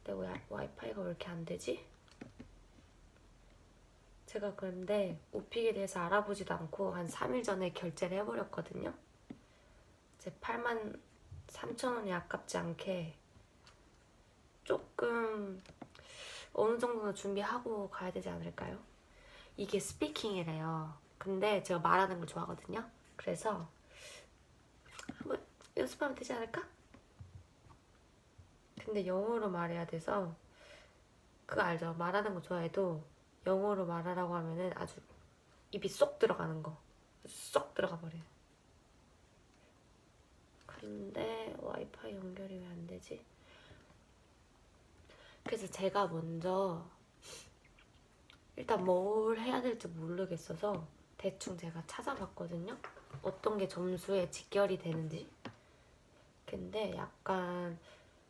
내 와이파이가 왜 이렇게 안 되지? 제가 그런데 오픽에 대해서 알아보지도 않고 한 3일 전에 결제를 해버렸거든요. 제 83,000원이 아깝지 않게 조금 어느 정도는 준비하고 가야 되지 않을까요? 이게 스피킹이래요. 근데 제가 말하는 걸 좋아하거든요. 그래서 한번 연습하면 되지 않을까? 근데 영어로 말해야 돼서 그거 알죠? 말하는 거 좋아해도 영어로 말하라고 하면은 아주 입이 쏙 들어가는 거. 쏙 들어가 버려요. 근데 와이파이 연결이 왜 안 되지? 그래서 제가 먼저 일단 뭘 해야 될지 모르겠어서 대충 제가 찾아봤거든요. 어떤 게 점수에 직결이 되는지. 근데 약간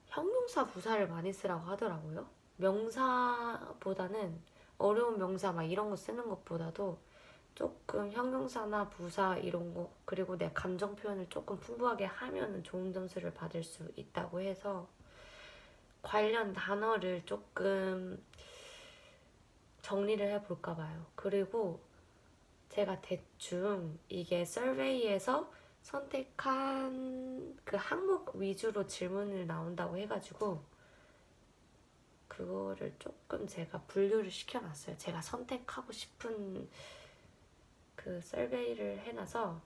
형용사 부사를 많이 쓰라고 하더라고요. 명사보다는 어려운 명사 막 이런 거 쓰는 것보다도 조금 형용사나 부사 이런 거 그리고 내 감정 표현을 조금 풍부하게 하면은 좋은 점수를 받을 수 있다고 해서 관련 단어를 조금 정리를 해볼까 봐요. 그리고 제가 대충 이게 서베이에서 선택한 그 항목 위주로 질문을 나온다고 해가지고 그거를 조금 제가 분류를 시켜놨어요. 제가 선택하고 싶은 그 서베이를 해놔서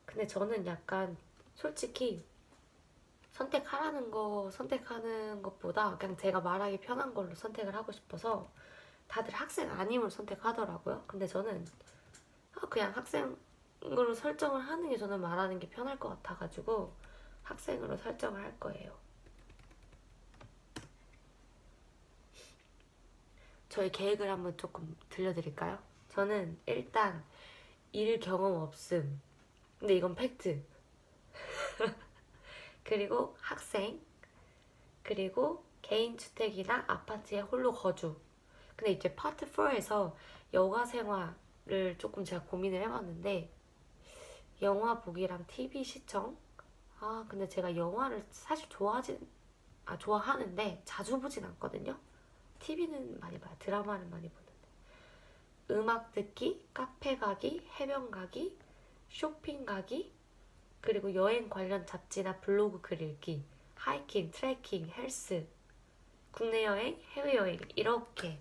근데 저는 약간 솔직히 선택하는 것보다 그냥 제가 말하기 편한 걸로 선택을 하고 싶어서 다들 학생 아님을 선택하더라고요. 근데 저는 그냥 학생으로 설정을 하는 게 저는 말하는 게 편할 것 같아가지고 학생으로 설정을 할 거예요. 저희 계획을 한번 조금 들려드릴까요? 저는 일단 일 경험 없음. 근데 이건 팩트. 그리고 학생. 그리고 개인주택이나 아파트에 홀로 거주. 근데 이제 파트 4에서 여가 생활을 조금 제가 고민을 해봤는데 영화 보기랑 TV 시청. 근데 제가 영화를 사실 좋아하는데 자주 보진 않거든요. TV는 많이 봐요. 드라마는 많이 보는데. 음악 듣기, 카페 가기, 해변 가기, 쇼핑 가기, 그리고 여행 관련 잡지나 블로그 글 읽기, 하이킹, 트레킹, 헬스, 국내 여행, 해외 여행 이렇게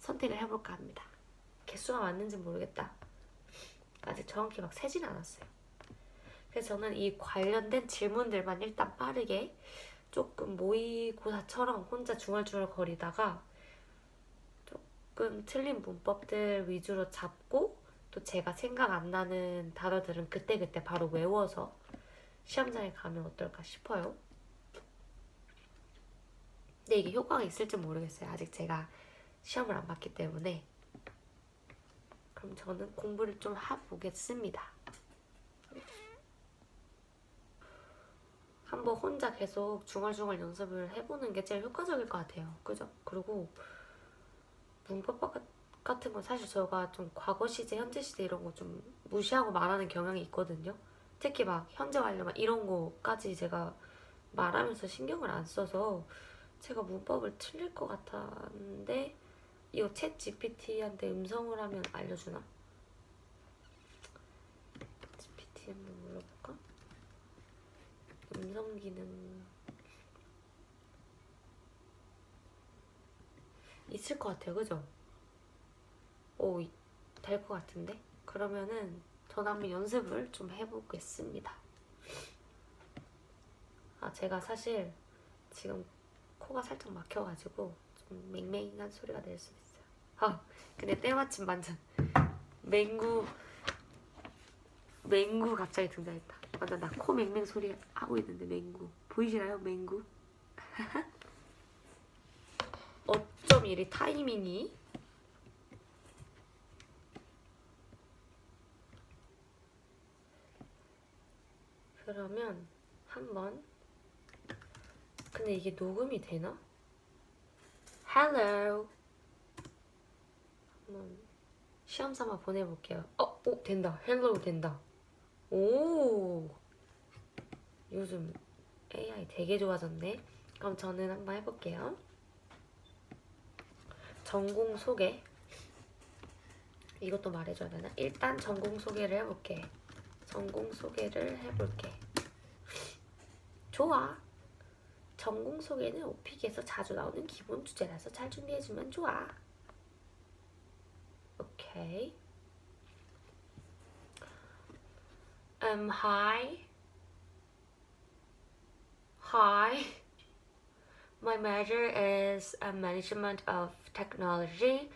선택을 해볼까 합니다. 개수가 맞는지 모르겠다. 아직 정확히 막 세진 않았어요. 그래서 저는 이 관련된 질문들만 일단 빠르게 조금 모의고사처럼 혼자 중얼중얼 거리다가 조금 틀린 문법들 위주로 잡고 또 제가 생각 안 나는 단어들은 그때그때 바로 외워서 시험장에 가면 어떨까 싶어요. 근데 이게 효과가 있을지 모르겠어요. 아직 제가 시험을 안 봤기 때문에. 그럼 저는 공부를 좀 해보겠습니다. 한번 혼자 계속 중얼중얼 연습을 해보는 게 제일 효과적일 것 같아요. 그죠? 그리고 문법 같은 건 사실 저가 좀 과거 시제, 현재 시제 이런 거 좀 무시하고 말하는 경향이 있거든요. 특히 막 현재 완료 막 이런 거까지 제가 말하면서 신경을 안 써서 제가 문법을 틀릴 것 같았는데 이거 챗 GPT한테 음성을 하면 알려주나? GPT 한번 물어볼까? 음성 기능 있을 것 같아요. 그죠? 될 것 같은데? 그러면은 전 한번 연습을 좀 해보겠습니다. 제가 사실 지금 코가 살짝 막혀가지고 좀 맹맹한 소리가 낼 수도 있어요. 근데 때마침 완전 맹구 갑자기 등장했다. 완전 나 코 맹맹 소리 하고 있는데 맹구 보이시나요? 맹구. 어쩜 이리 타이밍이. 그러면 한번 근데 이게 녹음이 되나? Hello. 한번 시험 삼아 보내볼게요. 오 된다. Hello 된다. 오 요즘 AI 되게 좋아졌네. 그럼 저는 한번 해볼게요. 전공 소개. 이것도 말해줘야 되나? 일단 전공 소개를 해볼게. 전공 소개를 해볼게. 좋아. 전공 소개는 오픽에서 자주 나오는 기본 주제라서 잘 준비해주면 좋아. 오케이. Hi. My major is management of technology.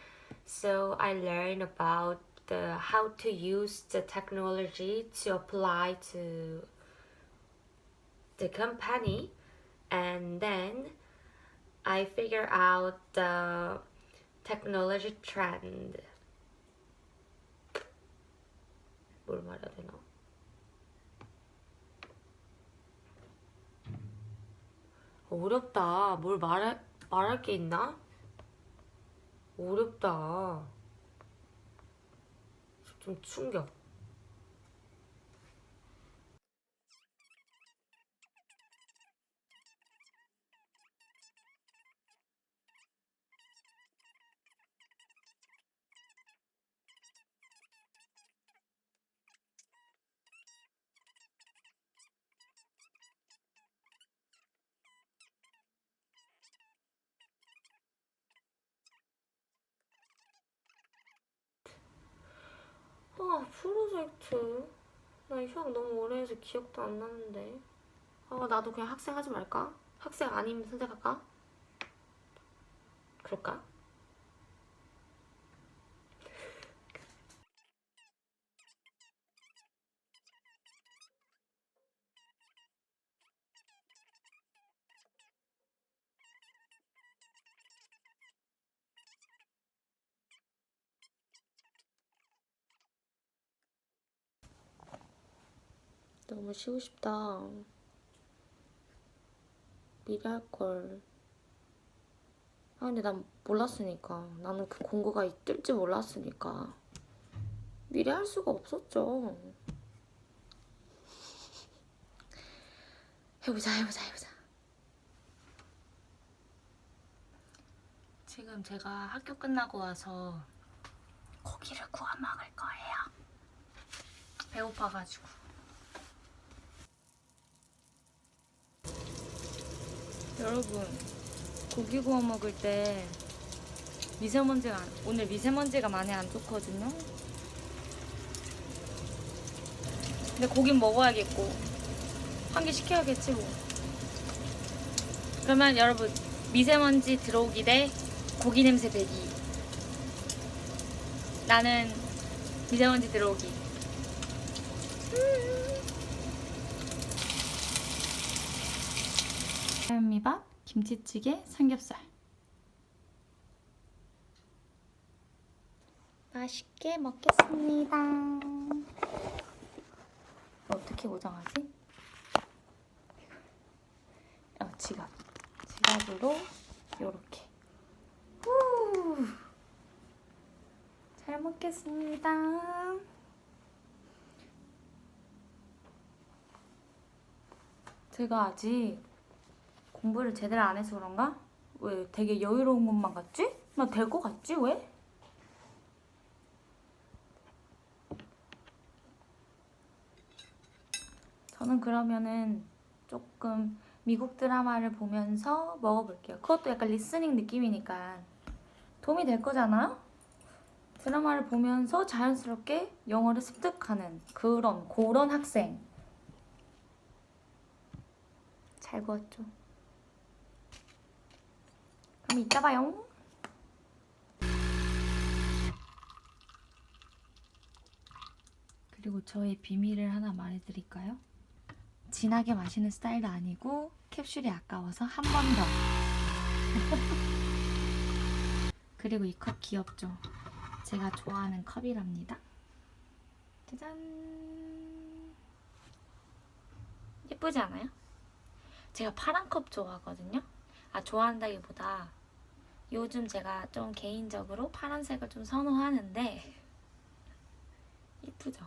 So I learn about how to use the technology to apply to the company, and then I figure out the technology trend. 뭘 말해야 되나? 어렵다. 뭘 말할 게 있나? 어렵다. 좀 충격. 프로젝트. 나 휴학 너무 오래 해서 기억도 안 나는데. 나도 그냥 학생 하지 말까? 학생 아니면 선택할까? 그럴까? 너무 쉬고 싶다. 미리 할걸. 근데 난 몰랐으니까. 나는 그 공고가 뜰지 몰랐으니까. 미리 할 수가 없었죠. 해보자. 지금 제가 학교 끝나고 와서 고기를 구워 먹을 거예요. 배고파가지고. 여러분, 고기 구워 먹을 때 오늘 미세먼지가 많이 안 좋거든요. 근데 고긴 먹어야겠고 한 개 시켜야겠지 뭐. 그러면 여러분, 미세먼지 들어오기 대 고기 냄새 배기. 나는 미세먼지 들어오기. 현미밥, 김치찌개, 삼겹살. 맛있게 먹겠습니다. 어떻게 고정하지? 지갑으로 요렇게. 잘 먹겠습니다. 제가 아직 공부를 제대로 안 해서 그런가? 왜 되게 여유로운 것만 같지? 나 될 것 같지? 왜? 저는 그러면은 조금 미국 드라마를 보면서 먹어볼게요. 그것도 약간 리스닝 느낌이니까 도움이 될 거잖아요? 드라마를 보면서 자연스럽게 영어를 습득하는 그런 학생. 잘 구웠죠? 그럼 이따 봐요. 그리고 저의 비밀을 하나 말해드릴까요? 진하게 마시는 스타일도 아니고 캡슐이 아까워서 한 번 더. 그리고 이 컵 귀엽죠? 제가 좋아하는 컵이랍니다. 짜잔. 예쁘지 않아요? 제가 파란 컵 좋아하거든요. 좋아한다기보다 요즘 제가 좀 개인적으로 파란색을 좀 선호하는데 예쁘죠?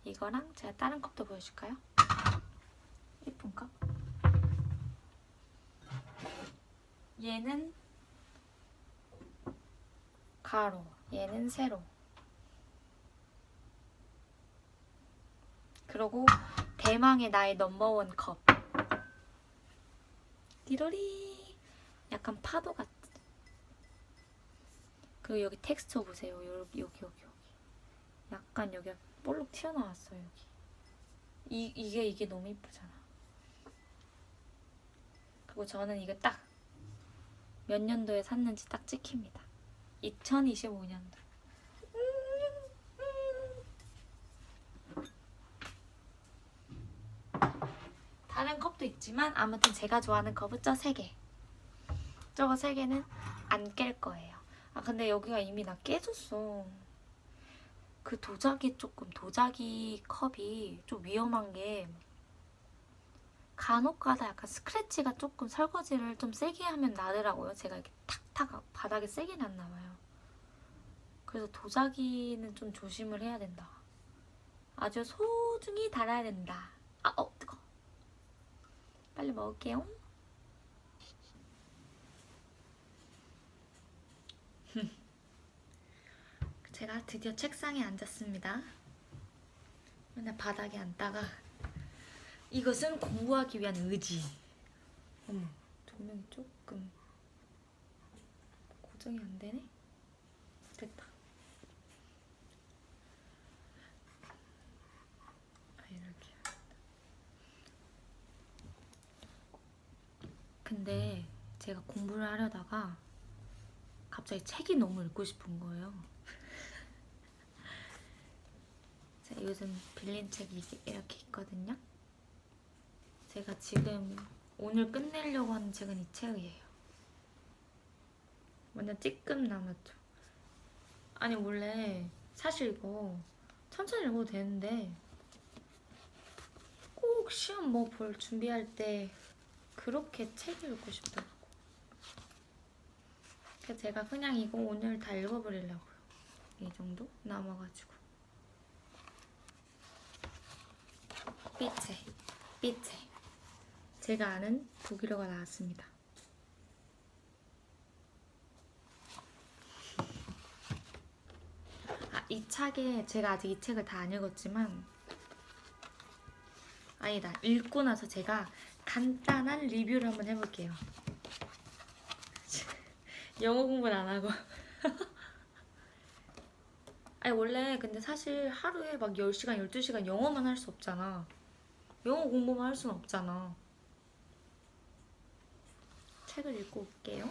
이거랑 제가 다른 컵도 보여줄까요? 예쁜 컵. 얘는 가로, 얘는 세로. 그리고 대망의 나의 넘버원 컵. 디로리. 약간 파도 같아. 그리고 여기 텍스처 보세요. 여기. 약간 여기가 볼록 튀어나왔어요. 여기. 이게 너무 이쁘잖아. 그리고 저는 이거 딱 몇 년도에 샀는지 딱 찍힙니다. 2025년도. 다른 컵도 있지만 아무튼 제가 좋아하는 컵은 저 3개. 저거 3개는 안 깰 거예요. 아 근데 여기가 이미 나 깨졌어. 그 도자기 컵이 좀 위험한 게 간혹가다 약간 스크래치가 조금 설거지를 좀 세게 하면 나더라고요. 제가 이렇게 탁탁 바닥에 세게 놨나봐요. 그래서 도자기는 좀 조심을 해야 된다. 아주 소중히 달아야 된다. 뜨거. 빨리 먹을게요. 제가 드디어 책상에 앉았습니다. 맨날 바닥에 앉다가 이것은 공부하기 위한 의지. 어머, 조명이 조금 고정이 안 되네? 됐다. 이렇게. 근데 제가 공부를 하려다가 갑자기 책이 너무 읽고 싶은 거예요. 제가 요즘 빌린 책이 이렇게 있거든요. 제가 지금 오늘 끝내려고 하는 책은 이 책이에요. 완전 찌끔 남았죠. 아니 원래 사실 이거 천천히 읽어도 되는데 꼭 시험 뭐 볼 준비할 때 그렇게 책을 읽고 싶더라고. 그래서 제가 그냥 이거 오늘 다 읽어버리려고요. 이 정도 남아가지고. 삐체. 제가 아는 독일어가 나왔습니다. 이 책에 제가 아직 이 책을 다 안 읽었지만 아니다. 읽고 나서 제가 간단한 리뷰를 한번 해볼게요. 영어 공부는 안 하고. 아니 원래 근데 사실 하루에 막 10시간, 12시간 영어만 할 수 없잖아. 영어 공부만 할 수는 없잖아. 책을 읽고 올게요.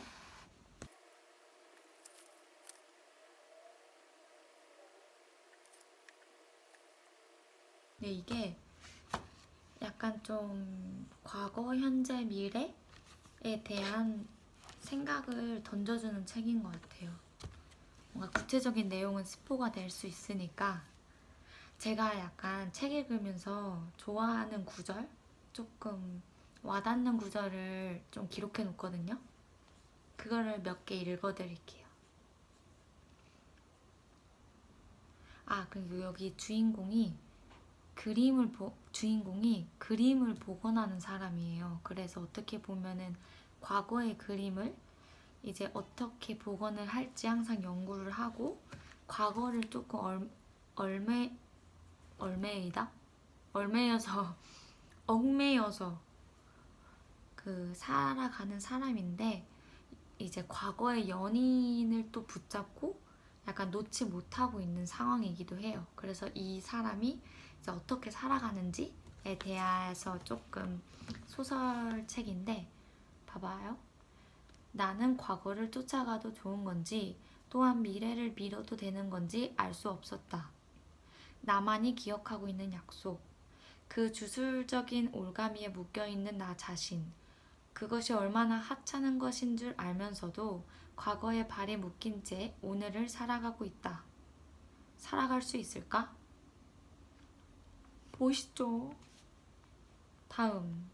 네, 이게 약간 좀 과거, 현재, 미래에 대한 생각을 던져주는 책인 것 같아요. 뭔가 구체적인 내용은 스포가 될 수 있으니까 제가 약간 책 읽으면서 좋아하는 구절, 조금 와닿는 구절을 좀 기록해 놓거든요. 그거를 몇 개 읽어드릴게요. 그리고 여기 주인공이 그림을 복원하는 사람이에요. 그래서 어떻게 보면은 과거의 그림을 이제 어떻게 복원을 할지 항상 연구를 하고 과거를 조금 얽매여서 그 살아가는 사람인데 이제 과거의 연인을 또 붙잡고 약간 놓지 못하고 있는 상황이기도 해요. 그래서 이 사람이 이제 어떻게 살아가는지에 대해서 조금 소설책인데 봐봐요. 나는 과거를 쫓아가도 좋은 건지 또한 미래를 미뤄도 되는 건지 알 수 없었다. 나만이 기억하고 있는 약속, 그 주술적인 올가미에 묶여있는 나 자신, 그것이 얼마나 하찮은 것인 줄 알면서도 과거에 발에 묶인 채 오늘을 살아가고 있다. 살아갈 수 있을까? 멋있죠? 다음.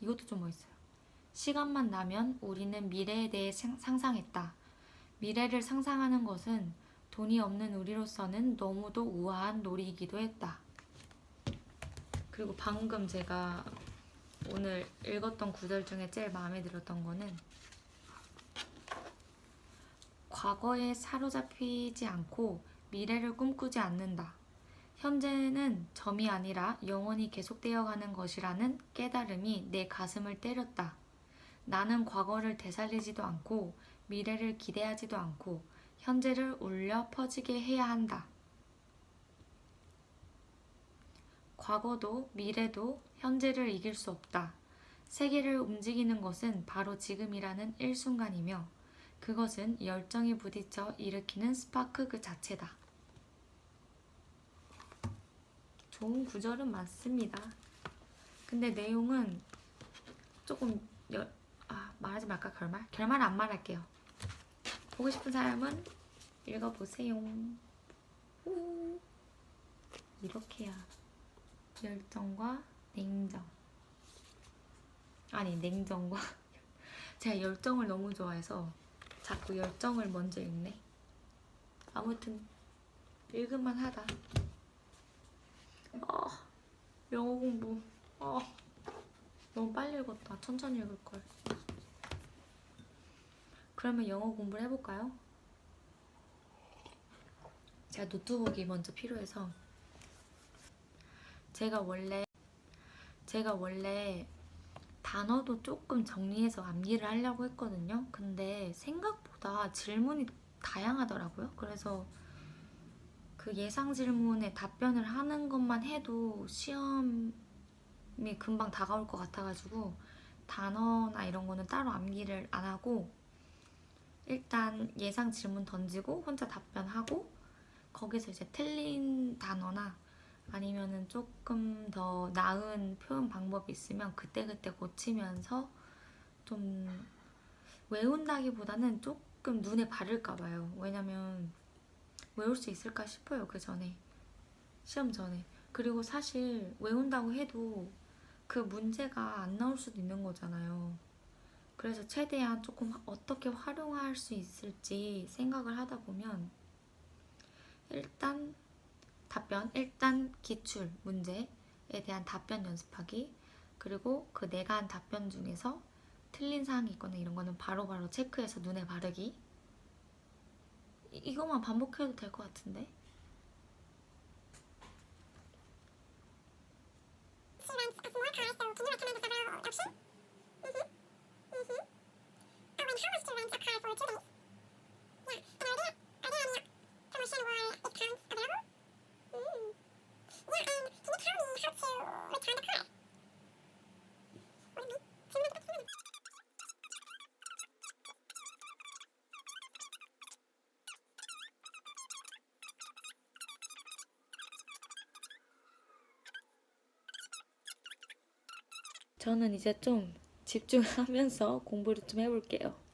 이것도 좀 멋있어요. 시간만 나면 우리는 미래에 대해 상상했다. 미래를 상상하는 것은 돈이 없는 우리로서는 너무도 우아한 놀이이기도 했다. 그리고 방금 제가 오늘 읽었던 구절 중에 제일 마음에 들었던 거는 과거에 사로잡히지 않고 미래를 꿈꾸지 않는다. 현재는 점이 아니라 영원히 계속되어 가는 것이라는 깨달음이 내 가슴을 때렸다. 나는 과거를 되살리지도 않고 미래를 기대하지도 않고 현재를 울려 퍼지게 해야 한다. 과거도 미래도 현재를 이길 수 없다. 세계를 움직이는 것은 바로 지금이라는 일순간이며 그것은 열정이 부딪혀 일으키는 스파크 그 자체다. 좋은 구절은 많습니다. 근데 내용은 조금 말하지 말까 결말? 결말은 안 말할게요. 보고 싶은 사람은 읽어보세요. 이렇게야. 열정과 냉정. 아니 냉정과 제가 열정을 너무 좋아해서 자꾸 열정을 먼저 읽네. 아무튼 읽을만 하다. 영어 공부 너무 빨리 읽었다. 천천히 읽을걸. 그러면 영어 공부를 해볼까요? 제가 노트북이 먼저 필요해서 제가 원래 단어도 조금 정리해서 암기를 하려고 했거든요. 근데 생각보다 질문이 다양하더라고요. 그래서 그 예상 질문에 답변을 하는 것만 해도 시험이 금방 다가올 것 같아가지고 단어나 이런 거는 따로 암기를 안 하고 일단 예상 질문 던지고 혼자 답변하고 거기서 이제 틀린 단어나 아니면은 조금 더 나은 표현 방법이 있으면 그때그때 고치면서 좀 외운다기보다는 조금 눈에 바를까 봐요. 왜냐면 외울 수 있을까 싶어요. 그 전에 시험 전에. 그리고 사실 외운다고 해도 그 문제가 안 나올 수도 있는 거잖아요. 그래서 최대한 조금 어떻게 활용할 수 있을지 생각을 하다 보면 일단 기출 문제에 대한 답변 연습하기, 그리고 그 내가 한 답변 중에서 틀린 사항이 있거나 이런 거는 바로바로 체크해서 눈에 바르기. 이것만 반복해도 될 것 같은데? 저는 이제 좀 집중하면서 공부를 좀 해볼게요.